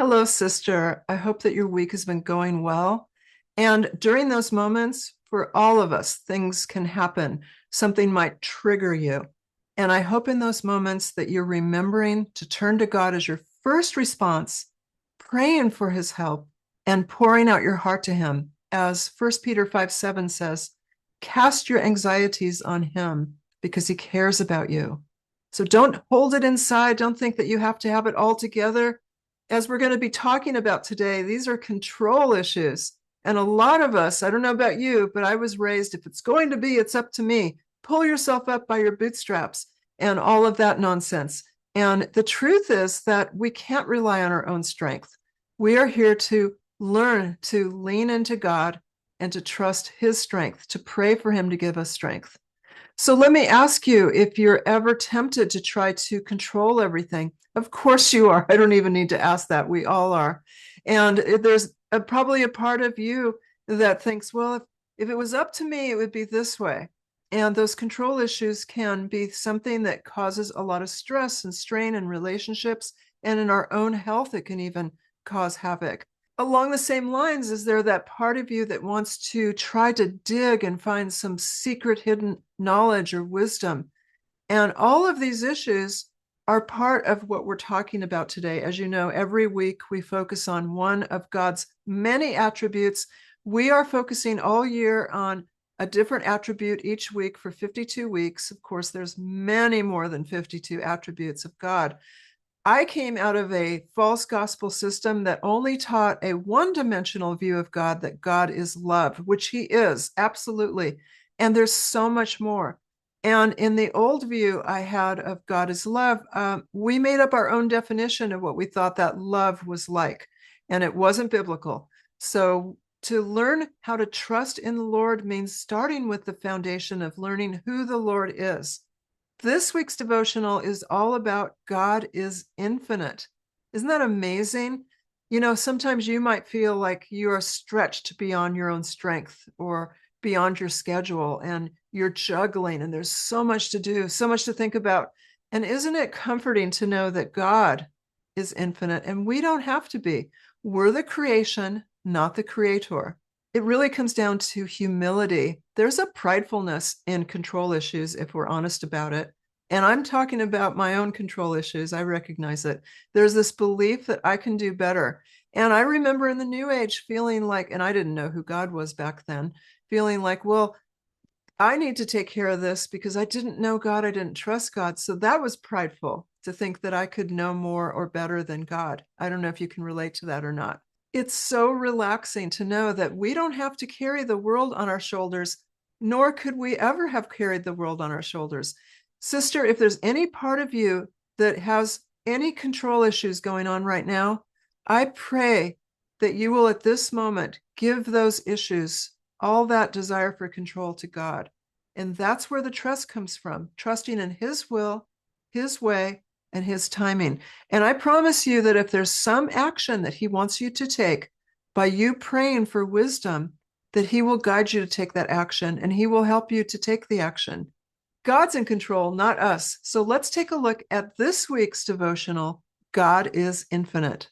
Hello, sister. I hope that your week has been going well. And during those moments, for all of us, things can happen. Something might trigger you. And I hope in those moments that you're remembering to turn to God as your first response, praying for his help and pouring out your heart to him. As 1 Peter 5:7 says, cast your anxieties on him because he cares about you. So don't hold it inside. Don't think that you have to have it all together. As we're going to be talking about today, these are control issues. And a lot of us, I don't know about you, but I was raised, if it's going to be, it's up to me. Pull yourself up by your bootstraps and all of that nonsense. And the truth is that we can't rely on our own strength. We are here to learn to lean into God and to trust his strength, to pray for him to give us strength. So let me ask you if you're ever tempted to try to control everything. Of course you are. I don't even need to ask that. We all are. And there's probably a part of you that thinks, well, if it was up to me, it would be this way. And those control issues can be something that causes a lot of stress and strain in relationships, and in our own health, it can even cause havoc. Along the same lines, is there that part of you that wants to try to dig and find some secret hidden knowledge or wisdom? And all of these issues are part of what we're talking about today. As you know, every week we focus on one of God's many attributes. We are focusing all year on a different attribute each week for 52 weeks. Of course, there's many more than 52 attributes of God. I came out of a false gospel system that only taught a one-dimensional view of God, that God is love, which he is, absolutely. And there's so much more. And in the old view I had of God as love, we made up our own definition of what we thought that love was like, and it wasn't biblical. So to learn how to trust in the Lord means starting with the foundation of learning who the Lord is. This week's devotional is all about God is infinite. Isn't that amazing? You know, sometimes you might feel like you are stretched beyond your own strength or beyond your schedule, and you're juggling, and there's so much to do, so much to think about. And isn't it comforting to know that God is infinite and we don't have to be? We're the creation, not the creator. It really comes down to humility. There's a pridefulness in control issues, if we're honest about it. And I'm talking about my own control issues. I recognize it. There's this belief that I can do better. And I remember in the New Age feeling like, and I didn't know who God was back then, feeling like, well, I need to take care of this because I didn't know God. I didn't trust God. So that was prideful, to think that I could know more or better than God. I don't know if you can relate to that or not. It's so relaxing to know that we don't have to carry the world on our shoulders, nor could we ever have carried the world on our shoulders. Sister, if there's any part of you that has any control issues going on right now, I pray that you will at this moment give those issues, all that desire for control, to God. And that's where the trust comes from, trusting in his will, his way, and his timing. And I promise you that if there's some action that he wants you to take, by you praying for wisdom, that he will guide you to take that action, and he will help you to take the action. God's in control, not us. So let's take a look at this week's devotional, God is Infinite.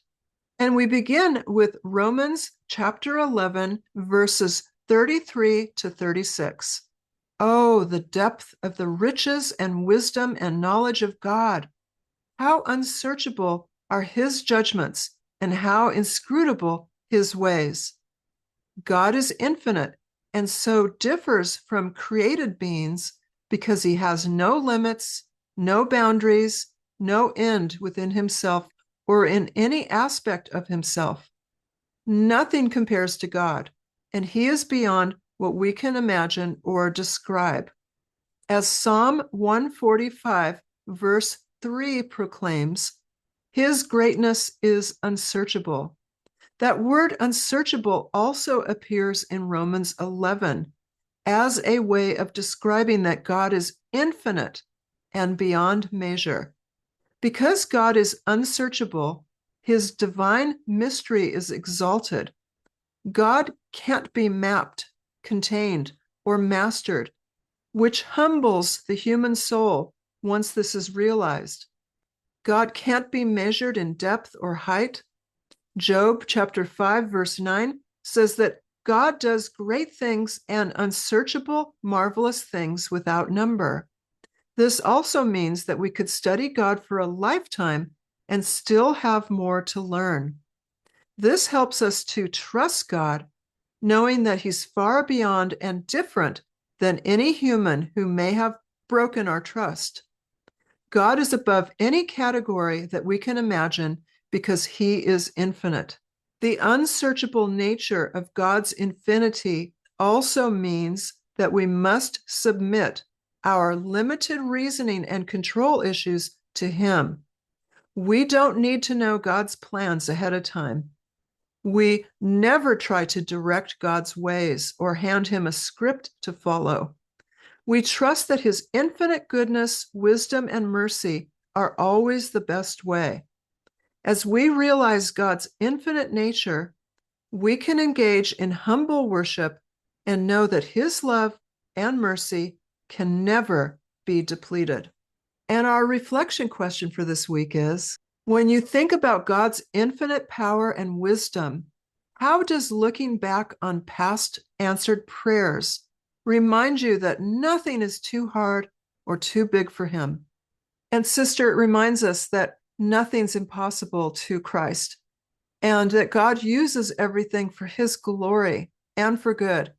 And we begin with Romans chapter 11, verses 33 to 36. Oh, the depth of the riches and wisdom and knowledge of God! How unsearchable are his judgments, and how inscrutable his ways! God is infinite, and so differs from created beings because he has no limits, no boundaries, no end within himself or in any aspect of himself. Nothing compares to God, and he is beyond what we can imagine or describe. As Psalm 145, verse 3 proclaims, his greatness is unsearchable. That word unsearchable also appears in Romans 11 as a way of describing that God is infinite and beyond measure. Because God is unsearchable, his divine mystery is exalted. God can't be mapped, contained, or mastered, which humbles the human soul once this is realized. God can't be measured in depth or height. Job chapter 5, verse 9 says that God does great things and unsearchable, marvelous things without number. This also means that we could study God for a lifetime and still have more to learn. This helps us to trust God, knowing that He's far beyond and different than any human who may have broken our trust. God is above any category that we can imagine because He is infinite. The unsearchable nature of God's infinity also means that we must submit our limited reasoning and control issues to Him. We don't need to know God's plans ahead of time. We never try to direct God's ways or hand Him a script to follow. We trust that His infinite goodness, wisdom, and mercy are always the best way. As we realize God's infinite nature, we can engage in humble worship and know that His love and mercy can never be depleted. And our reflection question for this week is, when you think about God's infinite power and wisdom, how does looking back on past answered prayers remind you that nothing is too hard or too big for Him? And sister, it reminds us that nothing's impossible to Christ, and that God uses everything for His glory and for good.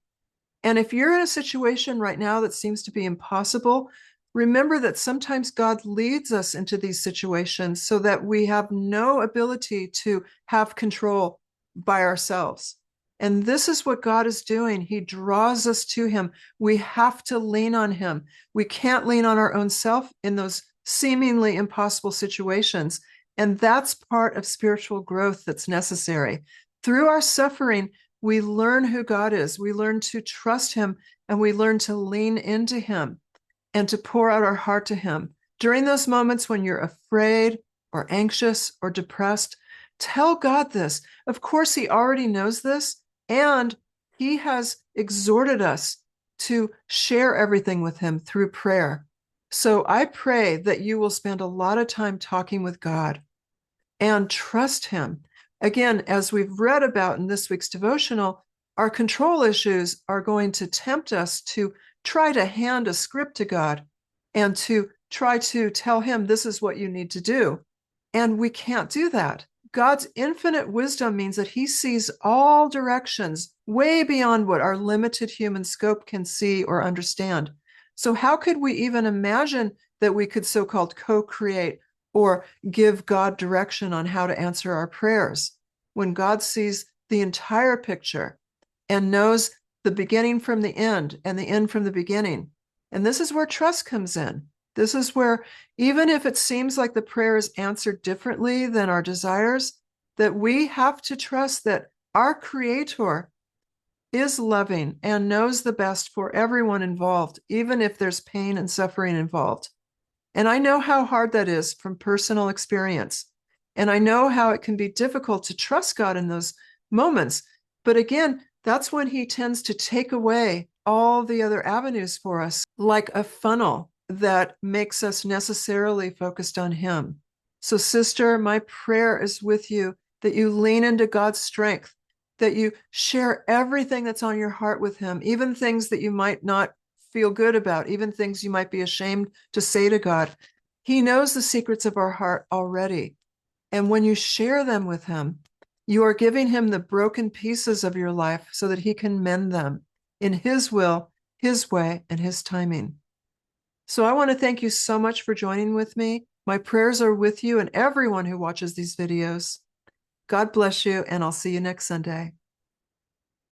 And if you're in a situation right now that seems to be impossible, remember that sometimes God leads us into these situations so that we have no ability to have control by ourselves. And this is what God is doing. He draws us to Him. We have to lean on Him. We can't lean on our own self in those seemingly impossible situations. And that's part of spiritual growth that's necessary. Through our suffering, we learn who God is. We learn to trust Him, and we learn to lean into Him and to pour out our heart to Him. During those moments when you're afraid or anxious or depressed, tell God this. Of course, He already knows this, and He has exhorted us to share everything with Him through prayer. So I pray that you will spend a lot of time talking with God and trust Him. Again, as we've read about in this week's devotional, our control issues are going to tempt us to try to hand a script to God and to try to tell Him this is what you need to do. And we can't do that. God's infinite wisdom means that He sees all directions way beyond what our limited human scope can see or understand. So how could we even imagine that we could so-called co-create or give God direction on how to answer our prayers when God sees the entire picture and knows the beginning from the end and the end from the beginning? And this is where trust comes in. This is where, even if it seems like the prayer is answered differently than our desires, that we have to trust that our Creator is loving and knows the best for everyone involved, even if there's pain and suffering involved. And I know how hard that is from personal experience. And I know how it can be difficult to trust God in those moments. But again, that's when He tends to take away all the other avenues for us, like a funnel that makes us necessarily focused on Him. So, sister, my prayer is with you that you lean into God's strength, that you share everything that's on your heart with Him, even things that you might not feel good about, even things you might be ashamed to say to God. He knows the secrets of our heart already. And when you share them with Him, you are giving Him the broken pieces of your life so that He can mend them in His will, His way, and His timing. So I want to thank you so much for joining with me. My prayers are with you and everyone who watches these videos. God bless you, and I'll see you next Sunday.